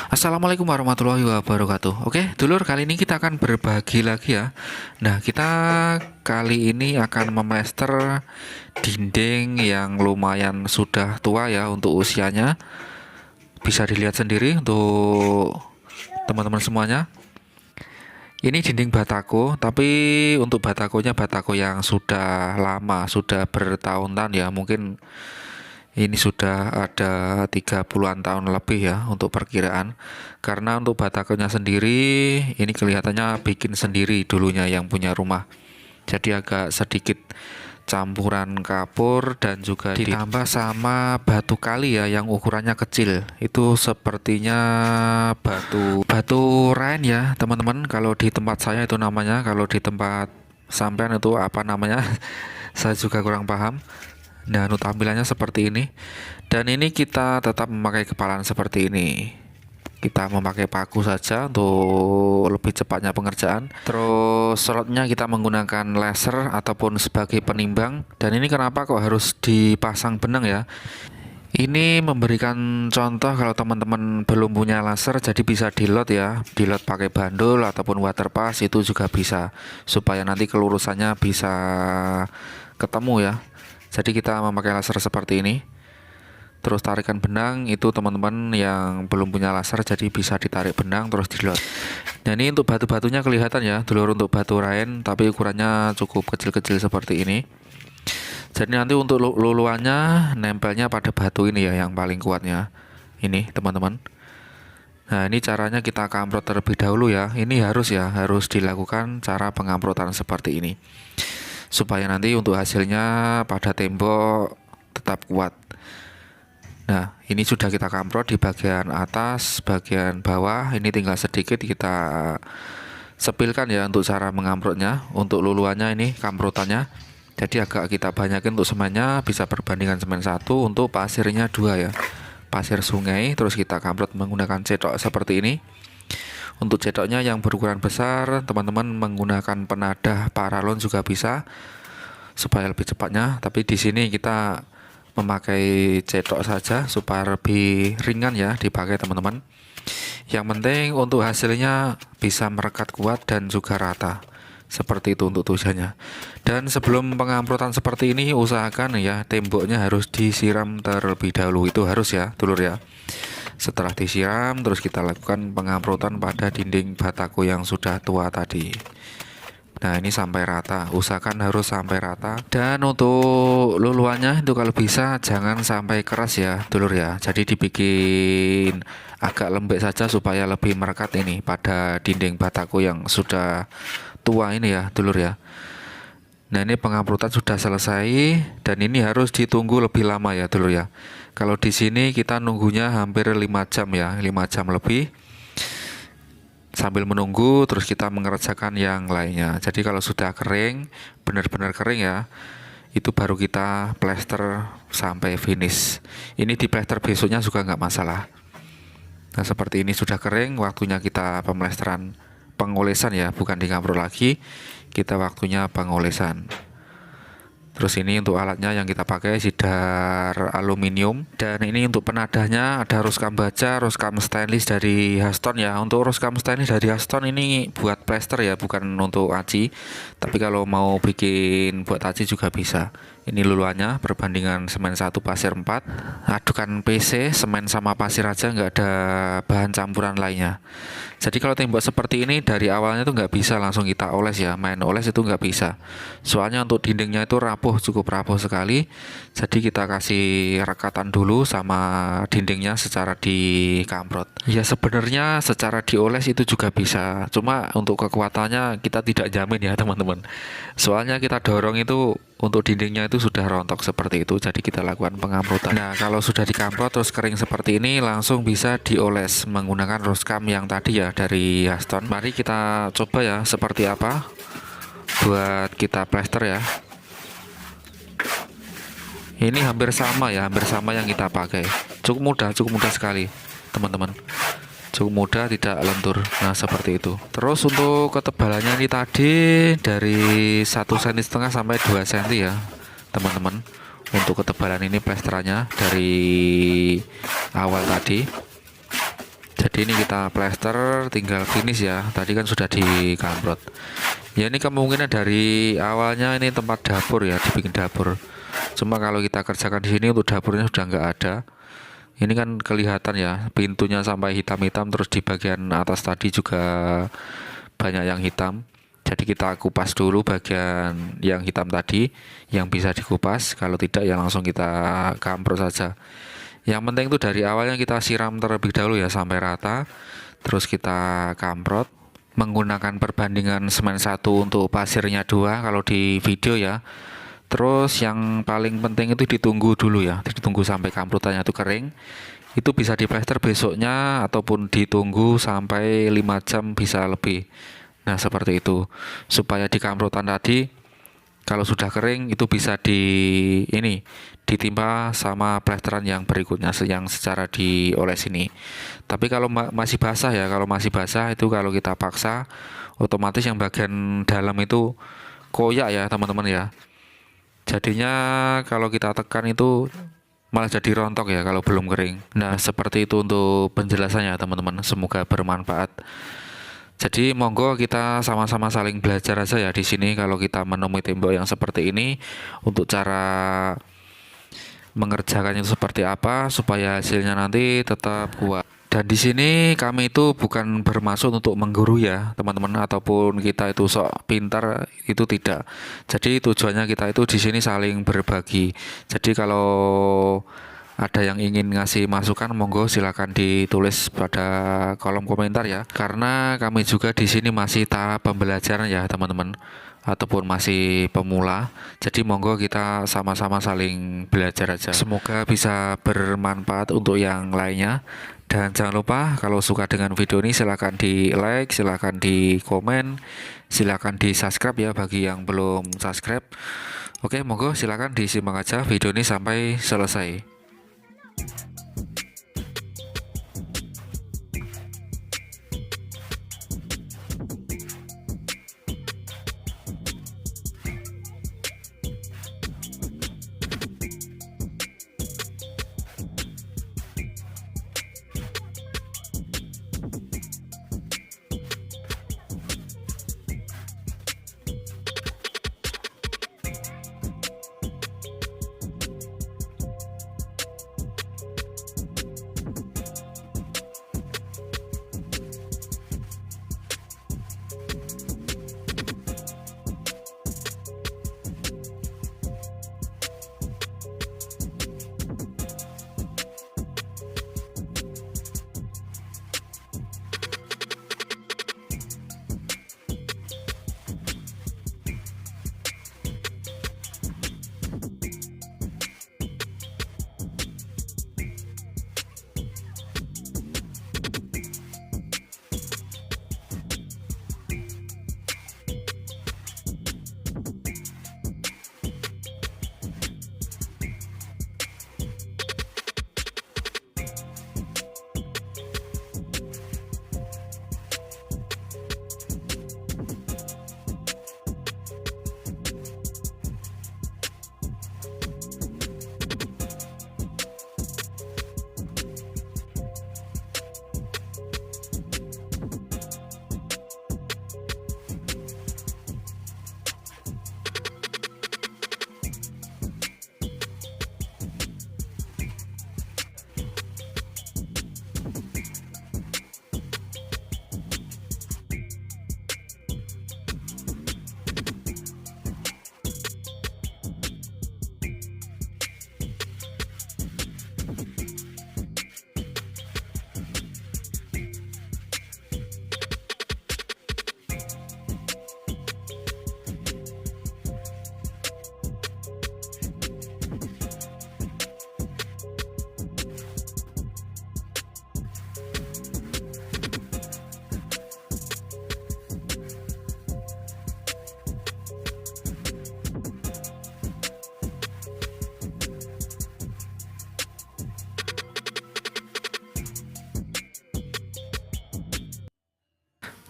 Assalamualaikum warahmatullahi wabarakatuh. Oke, dulur, kali ini kita akan berbagi lagi ya. Nah, kita kali ini akan memester dinding yang lumayan sudah tua ya untuk usianya. Bisa dilihat sendiri untuk teman-teman semuanya. Ini dinding batako, tapi untuk batakonya batako yang sudah lama, sudah bertahun-tahun ya. Mungkin ini sudah ada 30-an tahun lebih ya untuk perkiraan. Karena untuk batakonya sendiri ini kelihatannya bikin sendiri dulunya yang punya rumah. Jadi agak sedikit campuran kapur dan juga ditambah sama batu kali ya yang ukurannya kecil. Itu sepertinya batu batu rain ya, teman-teman. Kalau di tempat saya itu namanya, kalau di tempat sampean itu apa namanya? Saya juga kurang paham. Nah, untuk tampilannya seperti ini. Dan ini kita tetap memakai kepalan seperti ini. Kita memakai paku saja untuk lebih cepatnya pengerjaan. Terus slotnya kita menggunakan laser ataupun sebagai penimbang. Dan ini kenapa kok harus dipasang benang ya? Ini memberikan contoh kalau teman-teman belum punya laser, jadi bisa dilot ya, dilot pakai bandul ataupun water pass itu juga bisa, supaya nanti kelurusannya bisa ketemu ya. Jadi kita memakai laser seperti ini. Terus tarikan benang itu teman-teman yang belum punya laser, jadi bisa ditarik benang terus dilot. Nah, ini untuk batu-batunya kelihatan ya, dulur, untuk batu rain tapi ukurannya cukup kecil-kecil seperti ini. Jadi nanti untuk luluannya nempelnya pada batu ini ya yang paling kuatnya. Ini teman-teman. Nah, ini caranya kita kamprot terlebih dahulu ya. Ini harus ya, harus dilakukan cara pengamprotan seperti ini. Supaya nanti untuk hasilnya pada tembok tetap kuat. Nah, ini sudah kita kamprot di bagian atas, bagian bawah. Ini tinggal sedikit kita sepilkan ya untuk cara mengamprotnya. Untuk luluannya ini kamprotannya. Jadi agak kita banyakin untuk semennya, bisa perbandingan semen 1, untuk pasirnya 2 ya. Pasir sungai, terus kita kamprot menggunakan cedok seperti ini. Untuk cedoknya yang berukuran besar, teman-teman menggunakan penadah paralon juga bisa supaya lebih cepatnya. Tapi di sini kita memakai cedok saja supaya lebih ringan ya dipakai teman-teman. Yang penting untuk hasilnya bisa merekat kuat dan juga rata. Seperti itu untuk tujuannya. Dan sebelum pengamprotan seperti ini, usahakan ya temboknya harus disiram terlebih dahulu. Itu harus ya, dulur ya. Setelah disiram, terus kita lakukan pengamprotan pada dinding batako yang sudah tua tadi. Nah, ini sampai rata, usahakan harus sampai rata. Dan untuk luluannya itu kalau bisa jangan sampai keras ya, dulur ya. Jadi dibikin agak lembek saja supaya lebih merekat ini pada dinding batako yang sudah tua ini ya, dulur ya. Nah, ini pengamprotan sudah selesai dan ini harus ditunggu lebih lama ya, dulur ya. Kalau di sini kita nunggunya hampir 5 jam ya, 5 jam lebih. Sambil menunggu terus kita mengerjakan yang lainnya. Jadi kalau sudah kering, benar-benar kering ya, itu baru kita plester sampai finish. Ini di plester besoknya juga nggak masalah. Nah, seperti ini sudah kering, waktunya kita pemlesteran, pengolesan ya, bukan dikamprot lagi. Kita waktunya pengolesan. Terus ini untuk alatnya yang kita pakai sidar aluminium. Dan ini untuk penadahnya ada roskam baja, roskam stainless dari Haston ya. Untuk roskam stainless dari Haston ini buat plester ya, bukan untuk aci. Tapi kalau mau bikin buat aci juga bisa. Ini luluannya perbandingan semen 1 pasir 4. Adukan PC, semen sama pasir aja, nggak ada bahan campuran lainnya. Jadi kalau tembok seperti ini dari awalnya tuh nggak bisa langsung kita oles ya, main oles itu nggak bisa. Soalnya untuk dindingnya itu rapuh, cukup rapuh sekali. Jadi kita kasih rekatan dulu sama dindingnya secara dikamprot. Ya sebenarnya secara dioles itu juga bisa. Cuma untuk kekuatannya kita tidak jamin ya teman-teman. Soalnya kita dorong itu untuk dindingnya itu sudah rontok seperti itu, jadi kita lakukan pengamprotan. Nah, kalau sudah dikamprot terus kering seperti ini, langsung bisa dioles menggunakan roskam yang tadi ya dari Haston. Mari kita coba ya seperti apa buat kita plester ya. Ini hampir sama ya, hampir sama yang kita pakai. Cukup mudah sekali teman-teman. Cukup mudah, tidak lentur. Nah, seperti itu. Terus untuk ketebalannya ini tadi dari 1,5 cm sampai 2 cm ya teman-teman. Untuk ketebalan ini plesterannya dari awal tadi. Jadi Jadi ini kita plester, tinggal finish ya. Tadi kan sudah dikamprot. Ya ini kemungkinan dari awalnya ini tempat dapur ya, dibikin dapur. Cuma kalau kita kerjakan di sini untuk dapurnya sudah nggak ada. Ini kan kelihatan ya, pintunya sampai hitam-hitam, terus di bagian atas tadi juga banyak yang hitam. Jadi kita kupas dulu bagian yang hitam tadi, yang bisa dikupas. Kalau tidak ya langsung kita kamprot saja. Yang penting itu dari awalnya kita siram terlebih dahulu ya sampai rata. Terus kita kamprot menggunakan perbandingan semen 1 untuk pasirnya 2 kalau di video ya. Terus yang paling penting itu ditunggu dulu ya, ditunggu sampai kamprotannya itu kering. Itu bisa diplester besoknya ataupun ditunggu sampai 5 jam bisa lebih. Nah, seperti itu. Supaya di kamprotan tadi kalau sudah kering itu bisa ditimpa sama plesteran yang berikutnya yang secara dioles ini. Tapi kalau masih basah ya, kalau masih basah itu kalau kita paksa otomatis yang bagian dalam itu koyak ya teman-teman ya. Jadinya kalau kita tekan itu malah jadi rontok ya kalau belum kering. Nah, seperti itu untuk penjelasannya teman-teman. Semoga bermanfaat. Jadi monggo kita sama-sama saling belajar aja ya di sini kalau kita menemui tembok yang seperti ini untuk cara mengerjakannya itu seperti apa supaya hasilnya nanti tetap kuat. Dan di sini kami itu bukan bermaksud untuk menggurui ya teman-teman, ataupun kita itu sok pintar, itu tidak. Jadi tujuannya kita itu di sini saling berbagi. Jadi kalau ada yang ingin ngasih masukan monggo silakan ditulis pada kolom komentar ya. Karena kami juga di sini masih tahap pembelajaran ya teman-teman, ataupun masih pemula. Jadi monggo kita sama-sama saling belajar aja. Semoga bisa bermanfaat untuk yang lainnya. Dan jangan lupa kalau suka dengan video ini silahkan di like, silahkan di komen, silahkan di subscribe ya bagi yang belum subscribe. Oke, monggo silahkan disimak aja video ini sampai selesai.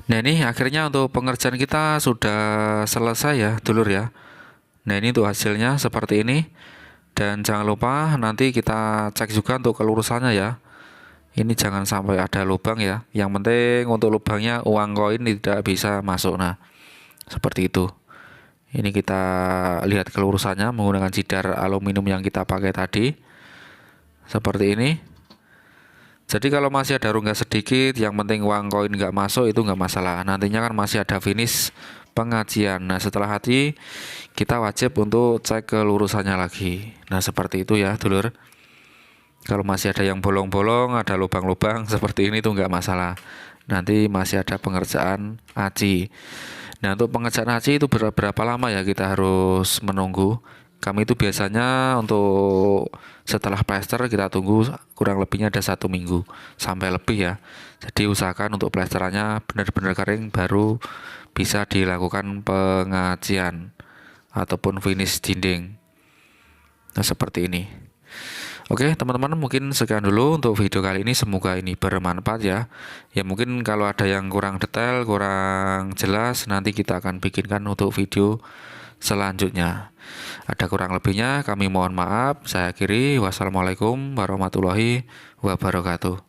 Nah ini akhirnya untuk pengerjaan kita sudah selesai ya dulur ya. Nah ini untuk hasilnya seperti ini. Dan jangan lupa nanti kita cek juga untuk kelurusannya ya. Ini jangan sampai ada lubang ya. Yang penting untuk lubangnya uang koin tidak bisa masuk. Nah, seperti itu. Ini kita lihat kelurusannya menggunakan jidar aluminium yang kita pakai tadi. Seperti ini. Jadi kalau masih ada rongga sedikit, yang penting uang koin nggak masuk itu nggak masalah. Nantinya kan masih ada finish pengajian. Nah setelah hati kita wajib untuk cek kelurusannya lagi. Nah seperti itu ya dulur. Kalau masih ada yang bolong-bolong, ada lubang-lubang seperti ini tuh nggak masalah. Nanti masih ada pengerjaan aci. Nah untuk pengerjaan aci itu berapa lama ya kita harus menunggu? Kami itu biasanya untuk setelah plester kita tunggu kurang lebihnya ada 1 minggu sampai lebih ya. Jadi usahakan untuk plesterannya benar-benar kering baru bisa dilakukan pengacian ataupun finish dinding. Nah seperti ini. Oke teman-teman, mungkin sekian dulu untuk video kali ini, semoga ini bermanfaat ya. Ya mungkin kalau ada yang kurang detail, kurang jelas, nanti kita akan bikinkan untuk video selanjutnya. Ada kurang lebihnya kami mohon maaf. Saya akhiri, wassalamualaikum warahmatullahi wabarakatuh.